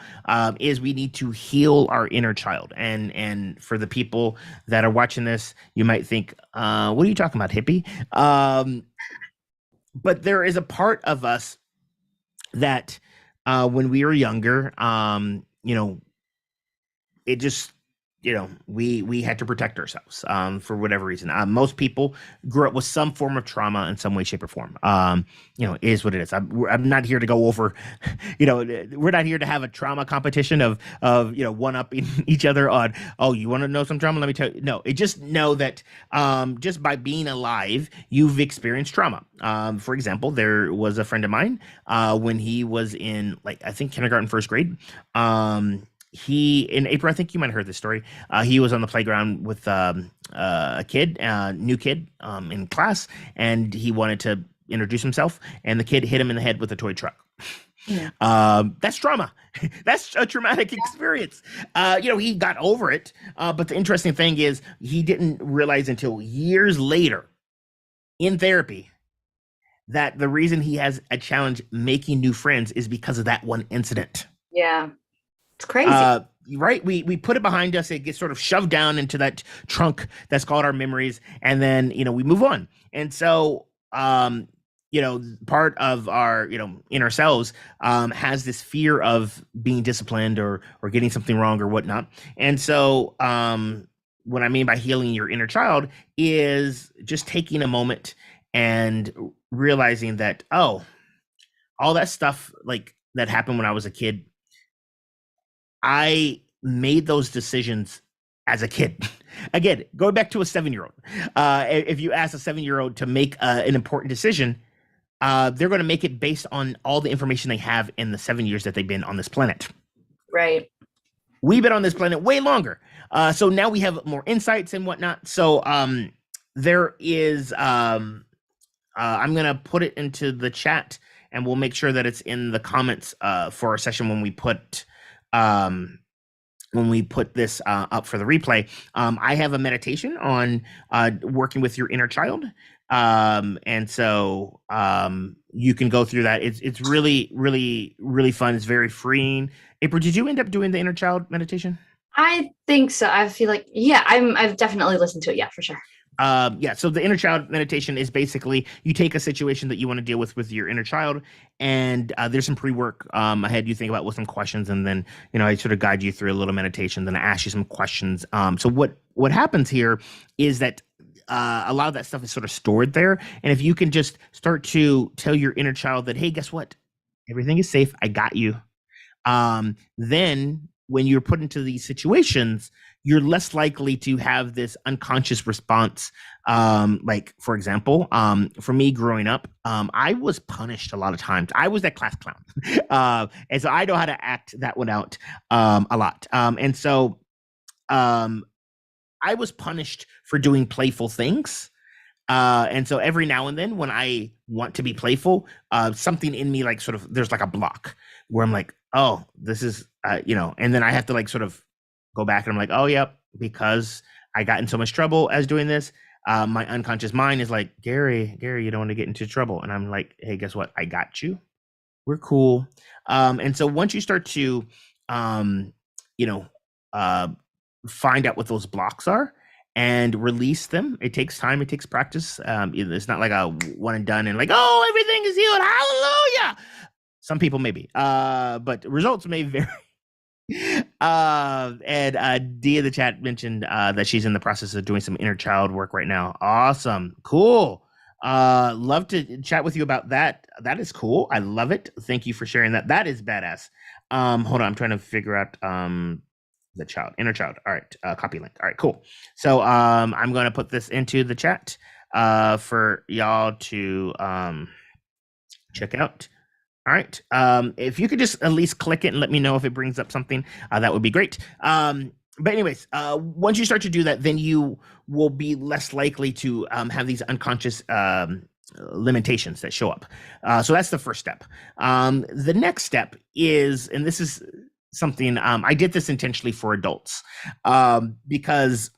Speaker 2: is we need to heal our inner child. And for the people that are watching this, you might think, what are you talking about, hippie? But there is a part of us that when we were younger, it just, we had to protect ourselves for whatever reason. Most people grew up with some form of trauma in some way, shape, or form. It is what it is. I'm not here to go over, we're not here to have a trauma competition of one-upping each other on, oh, you want to know some trauma? Let me tell you. No, just know that just by being alive, you've experienced trauma. For example, there was a friend of mine when he was in, I think kindergarten, first grade. In April, I think you might have heard this story. He was on the playground with a new kid in class, and he wanted to introduce himself, and the kid hit him in the head with a toy truck. Yeah. That's trauma. That's a traumatic experience. He got over it, but the interesting thing is he didn't realize until years later in therapy that the reason he has a challenge making new friends is because of that one incident.
Speaker 1: Yeah. It's crazy.
Speaker 2: Right? We put it behind us. It gets sort of shoved down into that trunk that's called our memories. And then, we move on. And so, part of our, inner selves has this fear of being disciplined or getting something wrong or whatnot. And so what I mean by healing your inner child is just taking a moment and realizing that, all that stuff that happened when I was a kid, I made those decisions as a kid. Again, going back to a 7-year-old. If you ask a 7-year-old to make an important decision, they're going to make it based on all the information they have in the 7 years that they've been on this planet.
Speaker 1: Right.
Speaker 2: We've been on this planet way longer. So now we have more insights and whatnot. So there is, I'm going to put it into the chat and we'll make sure that it's in the comments for our session when we put this up for the replay. I have a meditation on working with your inner child. And so you can go through that. It's really, really, really fun. It's very freeing. April, did you end up doing the inner child meditation?
Speaker 1: I think so. I feel like, yeah, I've definitely listened to it. Yeah, for sure.
Speaker 2: So the inner child meditation is basically you take a situation that you want to deal with your inner child, and there's some pre-work ahead you think about with some questions, and then I sort of guide you through a little meditation, then I ask you some questions. So what happens here is that a lot of that stuff is sort of stored there, and if you can just start to tell your inner child that, hey, guess what? Everything is safe. I got you. Then when you're put into these situations, you're less likely to have this unconscious response. Like, for example, for me growing up, I was punished a lot of times. I was that class clown. And so I know how to act that one out a lot. And so I was punished for doing playful things. And so every now and then when I want to be playful, something in me like sort of there's like a block where I'm like, oh, this is and then I have to like sort of go back and I'm like, oh yep, because I got in so much trouble as doing this. My unconscious mind is like, Gary, you don't want to get into trouble. And I'm like, hey, guess what? I got you. We're cool. And so once you start to find out what those blocks are and release them, it takes time, it takes practice. It's not like a one and done and like, oh, everything is healed, hallelujah. Some people maybe, but results may vary. And Dia the chat mentioned that she's in the process of doing some inner child work right now. Awesome, cool. Love to chat with you about that. That is cool. I love it. Thank you for sharing that. That is badass. Hold on, I'm trying to figure out the child, inner child. All right, copy link. All right, cool. So I'm going to put this into the chat for y'all to check out. All right. If you could just at least click it and let me know if it brings up something, that would be great. But anyways, once you start to do that, then you will be less likely to have these unconscious limitations that show up. So that's the first step. The next step is, and this is something, I did this intentionally for adults because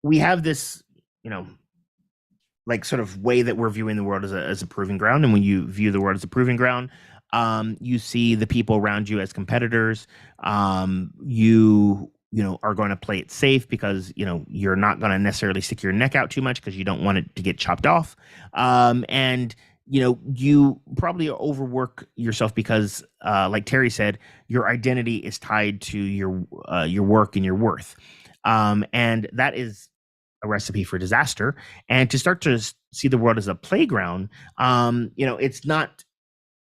Speaker 2: we have this, like sort of way that we're viewing the world as a proving ground. And when you view the world as a proving ground, you see the people around you as competitors. You are going to play it safe because, you're not going to necessarily stick your neck out too much because you don't want it to get chopped off. And you probably overwork yourself because, like Terry said, your identity is tied to your work and your worth. And that is a recipe for disaster. And to start to see the world as a playground, it's not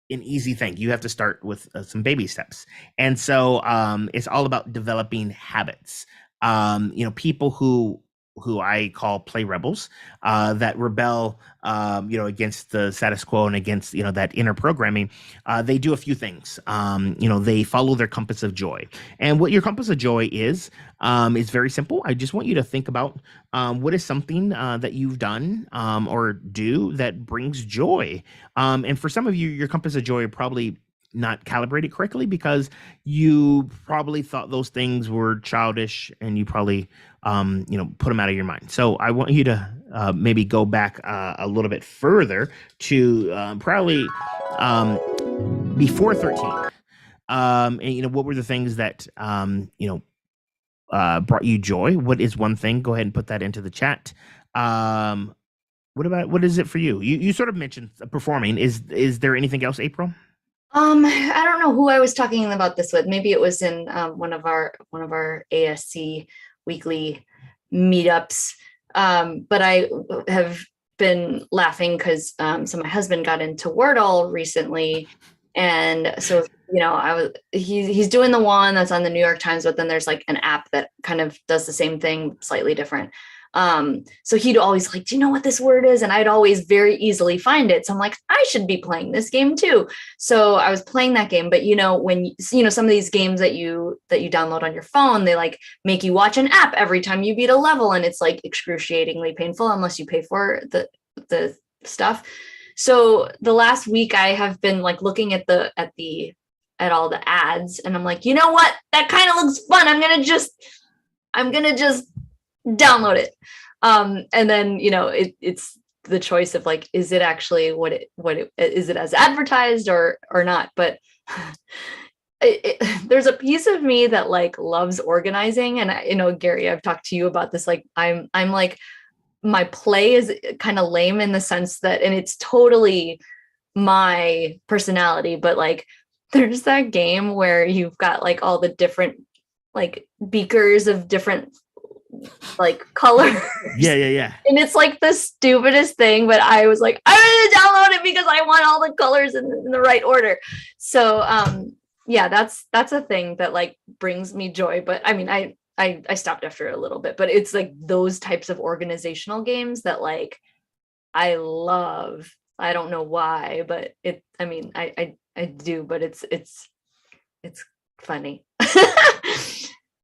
Speaker 2: an easy thing. You have to start with some baby steps. And so it's all about developing habits. People who I call play rebels, that rebel, against the status quo and against, that inner programming, they do a few things. They follow their compass of joy. And what your compass of joy is very simple. I just want you to think about what is something that you've done or do that brings joy. And for some of you, your compass of joy probably not calibrated correctly because you probably thought those things were childish and you probably put them out of your mind. So I want you to maybe go back a little bit further to probably before 13. And what were the things that brought you joy? What is one thing? Go ahead and put that into the chat. What is it for you? You sort of mentioned performing. Is there anything else, Apryl?
Speaker 1: I don't know who I was talking about this with. Maybe it was in one of our ASC weekly meetups. But I have been laughing because so my husband got into Wordle recently, and so he's doing the one that's on the New York Times, but then there's like an app that kind of does the same thing, slightly different. So he'd always like, do you know what this word is? And I'd always very easily find it. So I'm like, I should be playing this game too. So I was playing that game, but when some of these games that you download on your phone, they like make you watch an app every time you beat a level. And it's like excruciatingly painful unless you pay for the stuff. So the last week I have been like looking at all the ads and I'm like, you know what? That kind of looks fun. I'm going to just download it. And then, it's the choice of like, is it actually what it is it as advertised or not? But there's a piece of me that like loves organizing. And Gary, I've talked to you about this. Like I'm like, my play is kind of lame in the sense that, and it's totally my personality, but like, there's that game where you've got like all the different like beakers of different like colors.
Speaker 2: Yeah.
Speaker 1: And it's like the stupidest thing, but I was like, I'm gonna download it because I want all the colors in the right order. So that's a thing that like brings me joy. But I mean, I I stopped after a little bit, but it's like those types of organizational games that like I love. I don't know why, but I do, but it's funny.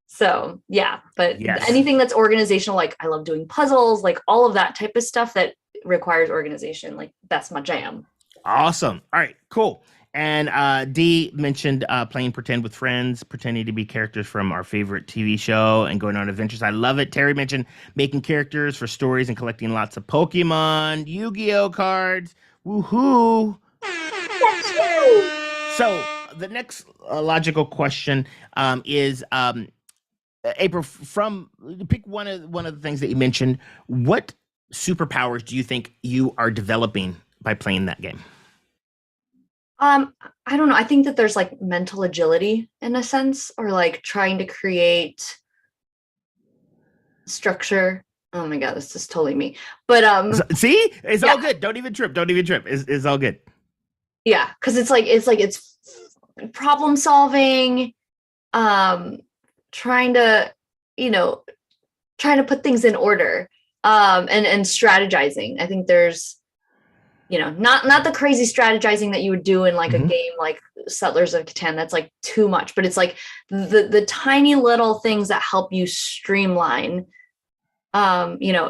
Speaker 1: So yeah, but
Speaker 2: Yes.
Speaker 1: anything that's organizational, like I love doing puzzles, like all of that type of stuff that requires organization, like that's my jam.
Speaker 2: Awesome. All right, cool. And Dee mentioned playing pretend with friends, pretending to be characters from our favorite TV show and going on adventures. I love it. Terry mentioned making characters for stories and collecting lots of Pokemon, Yu-Gi-Oh cards. Woohoo! So the next logical question is Apryl. From pick one of the things that you mentioned. What superpowers do you think you are developing by playing that game?
Speaker 1: I don't know. I think that there's like mental agility in a sense, or like trying to create structure. Oh my God, this is totally me. But
Speaker 2: See, it's
Speaker 1: yeah.
Speaker 2: all good. Don't even trip. Don't even trip. It's all good.
Speaker 1: Yeah, because it's problem solving, trying to, trying to put things in order, and strategizing. I think there's, not the crazy strategizing that you would do in like a game like Settlers of Catan. That's like too much, but it's like the tiny little things that help you streamline,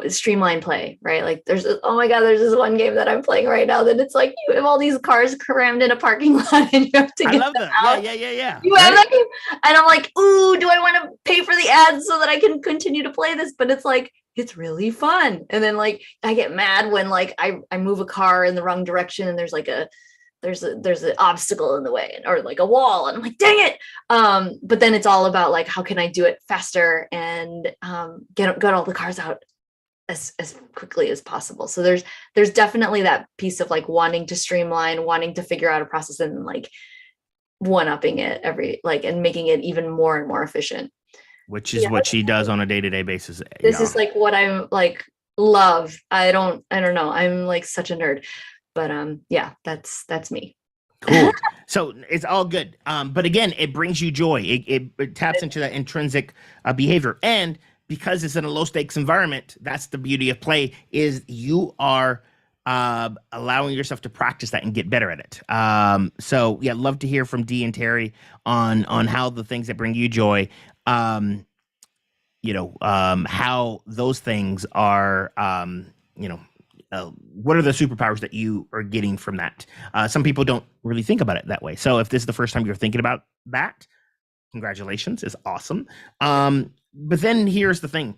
Speaker 1: streamline play, right? Like oh my God, there's this one game that I'm playing right now that it's like you have all these cars crammed in a parking lot and you have to get them out.
Speaker 2: Yeah.
Speaker 1: You have that game? And I'm like, ooh, do I want to pay for the ads so that I can continue to play this? But it's like, it's really fun. And then like I get mad when like I move a car in the wrong direction and there's an obstacle in the way or like a wall and I'm like, dang it. But then it's all about like, how can I do it faster and get all the cars out as quickly as possible. So there's definitely that piece of like wanting to streamline, wanting to figure out a process and like one-upping it and making it even more and more efficient.
Speaker 2: Which is what she does on a day-to-day basis.
Speaker 1: This is like what I'm like love. I don't know. I'm like such a nerd. But yeah, that's me.
Speaker 2: Cool. So it's all good. But again, it brings you joy. It taps into that intrinsic behavior. And because it's in a low stakes environment, that's the beauty of play, is you are allowing yourself to practice that and get better at it. So yeah, love to hear from Dee and Terry on how the things that bring you joy, how those things are, what are the superpowers that you are getting from that? Some people don't really think about it that way. So if this is the first time you're thinking about that, congratulations, it's awesome. But then here's the thing,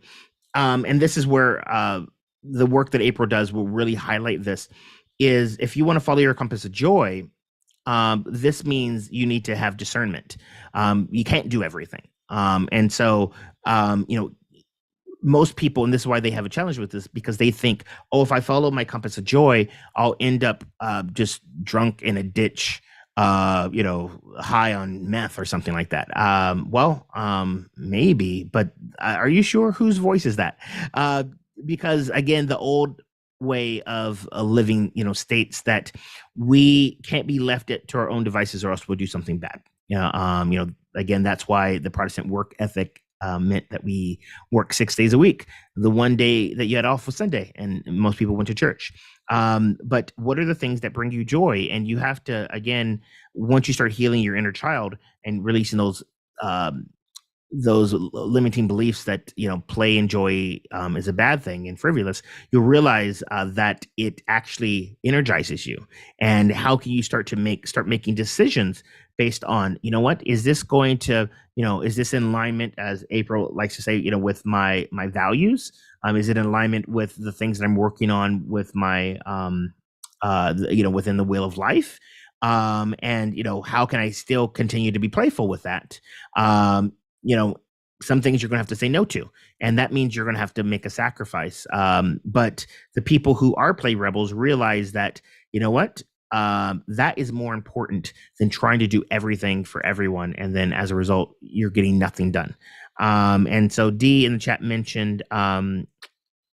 Speaker 2: and this is where the work that Apryl does will really highlight this, is if you want to follow your compass of joy, this means you need to have discernment. You can't do everything. And so, most people, and this is why they have a challenge with this, because they think, oh, if I follow my compass of joy, I'll end up just drunk in a ditch, high on meth or something like that. Maybe, but are you sure? Whose voice is that? Because again, the old way of living, states that we can't be left to our own devices or else we'll do something bad. Again, that's why the Protestant work ethic meant that we work 6 days a week. The one day that you had off was Sunday, and most people went to church. But what are the things that bring you joy? And you have to, again, once you start healing your inner child and releasing those limiting beliefs that play and joy is a bad thing and frivolous, you'll realize that it actually energizes you. And how can you start making decisions based on, what is this going to, is this in alignment, as Apryl likes to say, with my values? Is it in alignment with the things that I'm working on with my within the wheel of life? And how can I still continue to be playful with that? Some things you're going to have to say no to, and that means you're going to have to make a sacrifice. But the people who are play rebels realize that, that is more important than trying to do everything for everyone. And then as a result, you're getting nothing done. And so Dee in the chat mentioned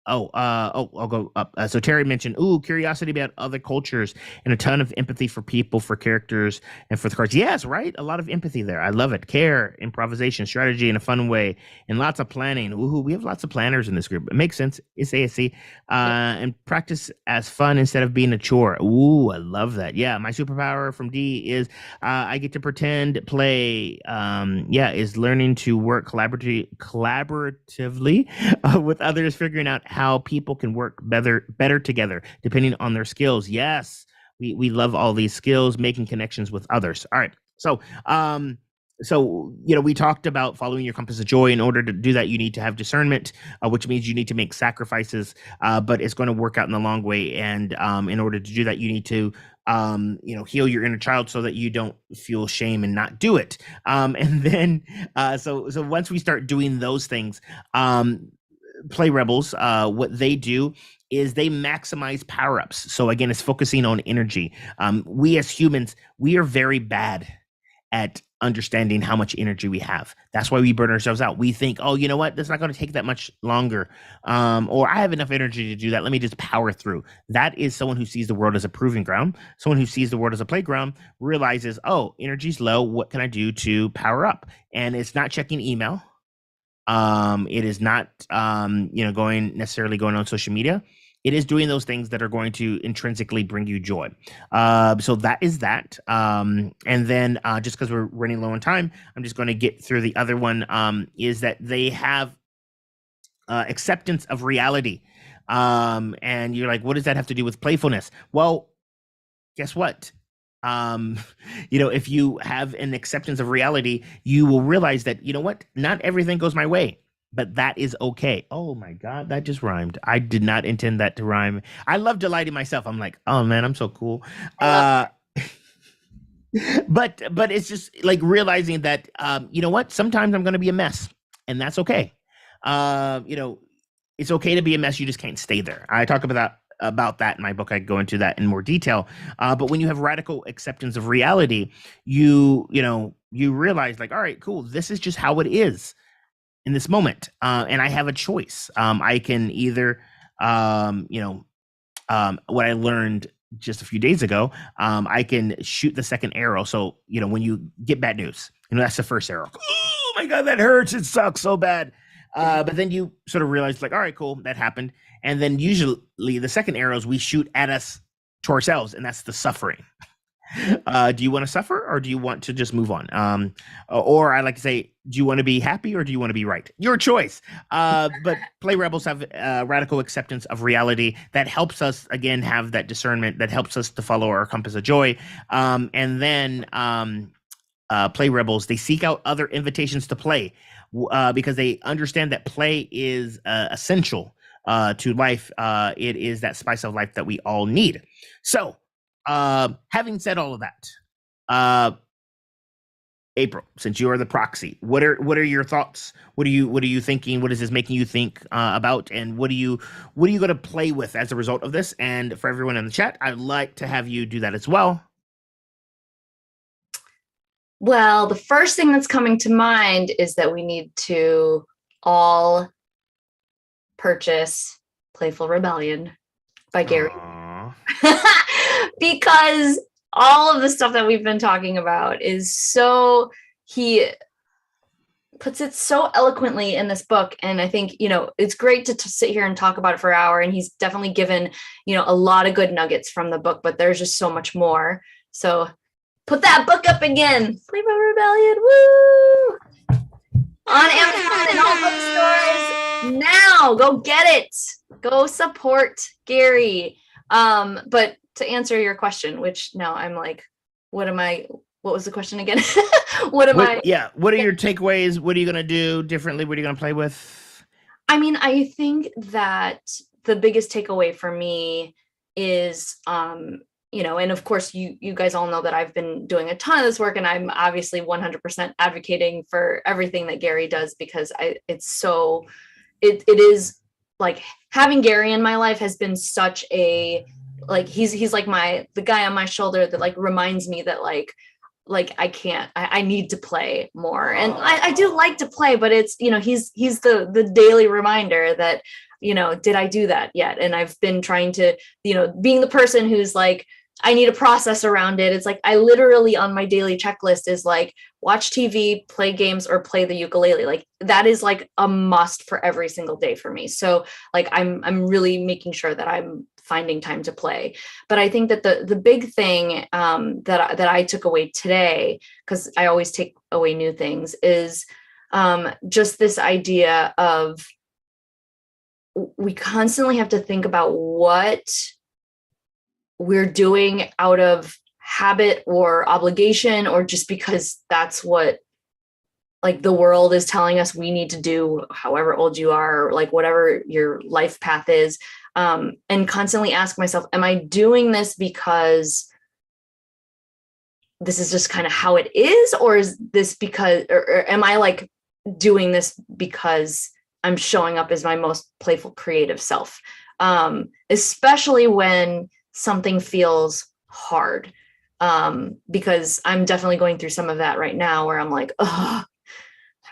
Speaker 2: I'll go up. So Terry mentioned, curiosity about other cultures and a ton of empathy for people, for characters, and for the cards. Yes, right. A lot of empathy there. I love it. Care, improvisation, strategy in a fun way, and lots of planning. Ooh, we have lots of planners in this group. It makes sense. It's ASC. And practice as fun instead of being a chore. Ooh, I love that. Yeah, my superpower from D is I get to pretend, play. Is learning to work collaboratively with others, figuring out how people can work better together, depending on their skills. Yes, we love all these skills, making connections with others. All right. So, we talked about following your compass of joy. In order to do that, you need to have discernment, which means you need to make sacrifices, but it's going to work out in the long way. And in order to do that, you need to heal your inner child so that you don't feel shame and not do it. And then, so once we start doing those things, Play Rebels, what they do is they maximize power-ups. So again, it's focusing on energy. We as humans, we are very bad at understanding how much energy we have. That's why we burn ourselves out. We think, oh, you know what? That's not going to take that much longer. Or I have enough energy to do that. Let me just power through. That is someone who sees the world as a proving ground. Someone who sees the world as a playground realizes, oh, energy's low. What can I do to power up? And it's not checking email. It is not, going on social media. It is doing those things that are going to intrinsically bring you joy. So that is that. And then just because we're running low on time, I'm just going to get through the other one, is that they have acceptance of reality. And you're like, what does that have to do with playfulness? Well, guess what? If you have an acceptance of reality, you will realize that, you know what, not everything goes my way, but that is okay. Oh my God, that just rhymed. I did not intend that to rhyme. I love delighting myself. I'm like, oh man, I'm so cool. But it's just like realizing that, you know what, sometimes I'm going to be a mess, and that's okay. It's okay to be a mess. You just can't stay there. I talk about that in my book. I go into that in more detail. But when you have radical acceptance of reality, you realize like, all right, cool. This is just how it is in this moment. And I have a choice. I can either, what I learned just a few days ago, I can shoot the second arrow. So, when you get bad news, that's the first arrow. Oh my God, that hurts. It sucks so bad. But then you sort of realize like, all right, cool, that happened. And then usually the second arrows we shoot at us to ourselves, and that's the suffering. Do you want to suffer, or do you want to just move on? Or I like to say, do you want to be happy, or do you want to be right? Your choice. But Play Rebels have radical acceptance of reality that helps us, again, have that discernment that helps us to follow our compass of joy. And then Play Rebels, they seek out other invitations to play because they understand that play is essential to life. It is that spice of life that we all need. So, having said all of that, Apryl, since you are the proxy, what are your thoughts? What are you thinking? What is this making you think about? And what are you going to play with as a result of this? And for everyone in the chat, I'd like to have you do that as well.
Speaker 1: Well, the first thing that's coming to mind is that we need to all purchase Playful Rebellion by Gary. Because all of the stuff that we've been talking about is he puts it so eloquently in this book. And I think, it's great to sit here and talk about it for an hour. And he's definitely given, a lot of good nuggets from the book, but there's just so much more. So put that book up again. Playful Rebellion, woo! On Amazon and all bookstores now. Go get it. Go support Gary. But to answer your question, which now I'm like, what was the question again? What are your takeaways? What are you going to do differently? What are you going to play with? I mean, I think that the biggest takeaway for me is, and of course you guys all know that I've been doing a ton of this work, and I'm obviously 100% advocating for everything that Gary does, because it is like having Gary in my life has been such a, like, he's like the guy on my shoulder that like reminds me that like I need to play more. And I do like to play, but it's, he's the daily reminder that did I do that yet? And I've been trying to, being the person who's like, I need a process around it. It's like, I literally on my daily checklist is like, watch TV, play games, or play the ukulele. Like that is like a must for every single day for me. So like, I'm really making sure that I'm finding time to play. But I think that the big thing that I took away today, because I always take away new things, is just this idea of we constantly have to think about what we're doing out of habit or obligation, or just because that's what like the world is telling us we need to do, however old you are, or like whatever your life path is. And constantly ask myself, am I doing this because this is just kind of how it is? Or is this because, or am I like doing this because I'm showing up as my most playful, creative self? Especially when something feels hard. Because I'm definitely going through some of that right now where I'm like, oh, I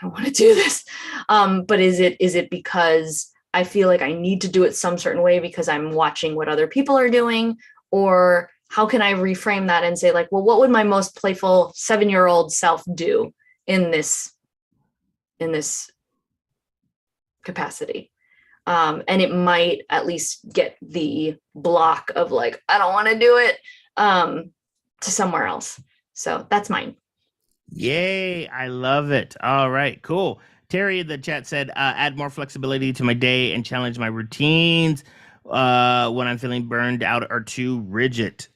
Speaker 1: don't want to do this. But is it because I feel like I need to do it some certain way because I'm watching what other people are doing? Or how can I reframe that and say like, well, what would my most playful 7-year-old self do in this capacity? And it might at least get the block of like, I don't want to do it, to somewhere else. So that's mine.
Speaker 2: Yay, I love it. All right, cool. Terry in the chat said, add more flexibility to my day and challenge my routines when I'm feeling burned out or too rigid.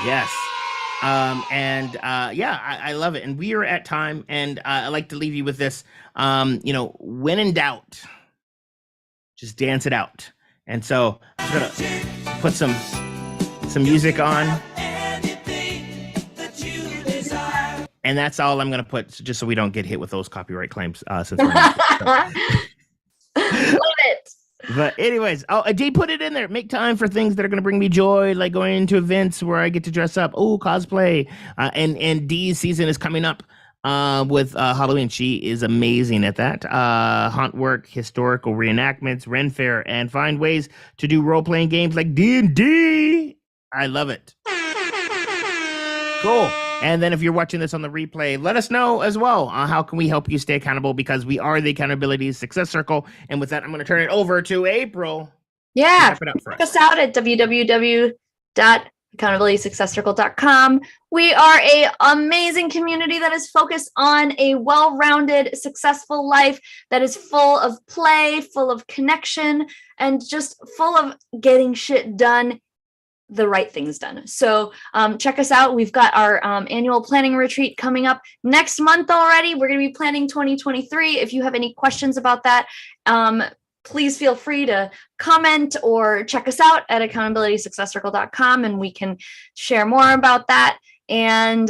Speaker 2: Yes. I love it. And we are at time, and I like to leave you with this. When in doubt, just dance it out. And so I'm gonna put some music on. And that's all I'm going to put, just so we don't get hit with those copyright claims. Since we're
Speaker 1: Love it.
Speaker 2: But anyways, Dee put it in there. Make time for things that are going to bring me joy, like going into events where I get to dress up. Oh, cosplay. And Dee's season is coming up with Halloween. She is amazing at that. Haunt work, historical reenactments, Ren Fair, and find ways to do role-playing games like D&D. I love it. Cool. And then if you're watching this on the replay, let us know as well. How can we help you stay accountable? Because we are the Accountability Success Circle. And with that, I'm going to turn it over to Apryl.
Speaker 1: Yeah. Check us out at www.accountabilitysuccesscircle.com. We are an amazing community that is focused on a well-rounded, successful life that is full of play, full of connection, and just full of getting shit done, the right things done. So check us out. We've got our annual planning retreat coming up next month already. We're going to be planning 2023. If you have any questions about that, please feel free to comment or check us out at accountabilitysuccesscircle.com, and we can share more about that. And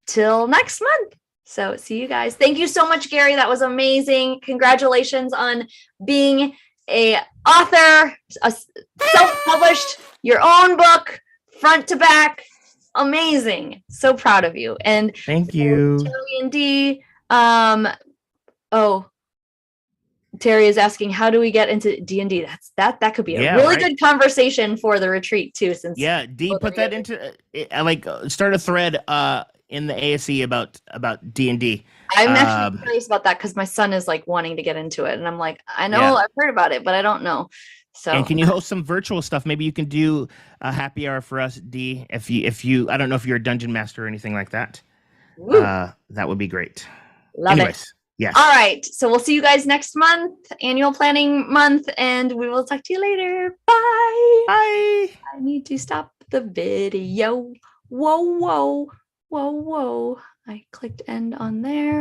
Speaker 1: till next month. So see you guys. Thank you so much, Gary. That was amazing. Congratulations on being a author, a self-published, your own book, front to back. Amazing. So proud of you. And
Speaker 2: thank you.
Speaker 1: Terry and Dee. Terry is asking, how do we get into D&D? That could be a really good conversation for the retreat too. Since
Speaker 2: Dee, put that into start a thread in the ASC about D&D.
Speaker 1: I'm actually curious about that because my son is like wanting to get into it, and I'm like, I know I've heard about it, but I don't know. So,
Speaker 2: and can you host some virtual stuff? Maybe you can do a happy hour for us, Dee. If you, I don't know if you're a dungeon master or anything like that. That would be great.
Speaker 1: Love it.
Speaker 2: Yes.
Speaker 1: All right. So we'll see you guys next month, annual planning month, and we will talk to you later. Bye.
Speaker 2: Bye.
Speaker 1: I need to stop the video. Whoa. I clicked end on there.